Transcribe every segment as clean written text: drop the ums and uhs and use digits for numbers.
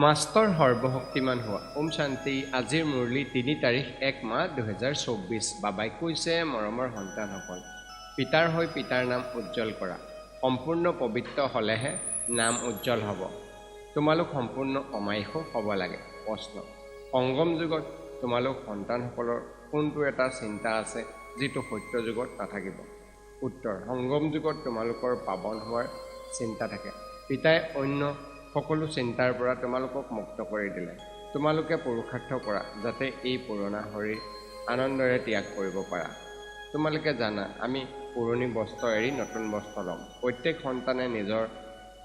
Master সৰ্বশক্তিমান হোৱা। ওম শান্তি। আজিৰ মুৰলী ৩ তাৰিখ ১ মাহ ২০২৪। বাবাই কৈছে, মৰমৰ সন্তানসকল, পিতাৰ হৈ পিতাৰ নাম উজ্জ্বল কৰা। সম্পূৰ্ণ পবিত্ৰ হ'লেহে নাম উজ্জ্বল হ'ব। তোমালোক সম্পূৰ্ণ অমায়িক হ'ব লাগে। প্ৰশ্ন: সংগম যুগত তোমালোক সন্তানসকলৰ কোনটো এটা চিন্তা আছে যিটো সত্য যুগত নাথাকিব? উত্তৰ: সংগম যুগত তোমালোকৰ পাৱন হোৱাৰ চিন্তা থাকে। পিতাই অন্য সকলো চিন্তাৰ পৰা তোমালোকক মুক্ত কৰি দিলে। তোমালোকে পুৰুষাৰ্থ কৰা যাতে এই পুৰণা শৰীৰ আনন্দৰে ত্যাগ কৰিব পাৰা। তোমালোকে জানা, আমি পুৰণি বস্ত্ৰ এৰি নতুন বস্ত্ৰ ল'ম। প্ৰত্যেক সন্তানে নিজৰ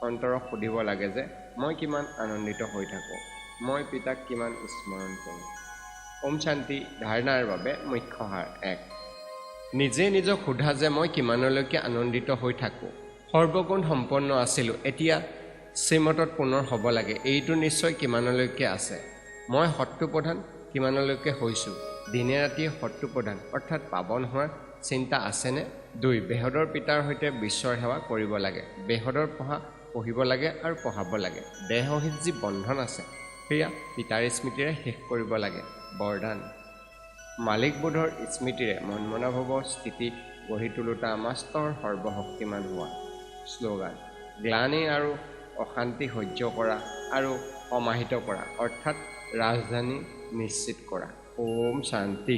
অন্তৰক সুধিব লাগে যে মই কিমান আনন্দিত হৈ থাকোঁ, মই পিতাক কিমান স্মৰণ কৰোঁ। ওম শান্তি। ধাৰণাৰ বাবে মুখ্য সাৰ: ১. নিজে নিজক সোধা যে মই কিমানলৈকে আনন্দিত হৈ থাকোঁ। সৰ্বগুণ সম্পন্ন আছিলোঁ, এতিয়া শ্ৰীমতত পুনৰ হ'ব লাগে। এইটো নিশ্চয় কিমানলৈকে আছে। মই শত্ৰুপ্ৰধান কিমানলৈকে হৈছোঁ। দিনে ৰাতিয়ে শত্ৰুপ্ৰধান অৰ্থাৎ পাৱন হোৱাৰ চিন্তা আছেনে? ২. বেহদৰ পিতাৰ সৈতে বিশ্বৰ সেৱা কৰিব লাগে। বেহদৰ পঢ়িব লাগে আৰু পঢ়াব লাগে। দেহহিত যি বন্ধন আছে সেয়া পিতাৰ স্মৃতিৰে শেষ কৰিব লাগে। বৰদান: মালিকবোধৰ স্মৃতিৰে মন্মনাভৱ স্থিতি গঢ়ি তোলোতা মাষ্টৰ সৰ্বশক্তিমান হোৱা। শ্লোগান: গ্লানি আৰু অশান্তি সহ্য কৰা আৰু সমাহিত কৰা অৰ্থাৎ ৰাজধানী নিশ্চিত কৰা। ওম শান্তি।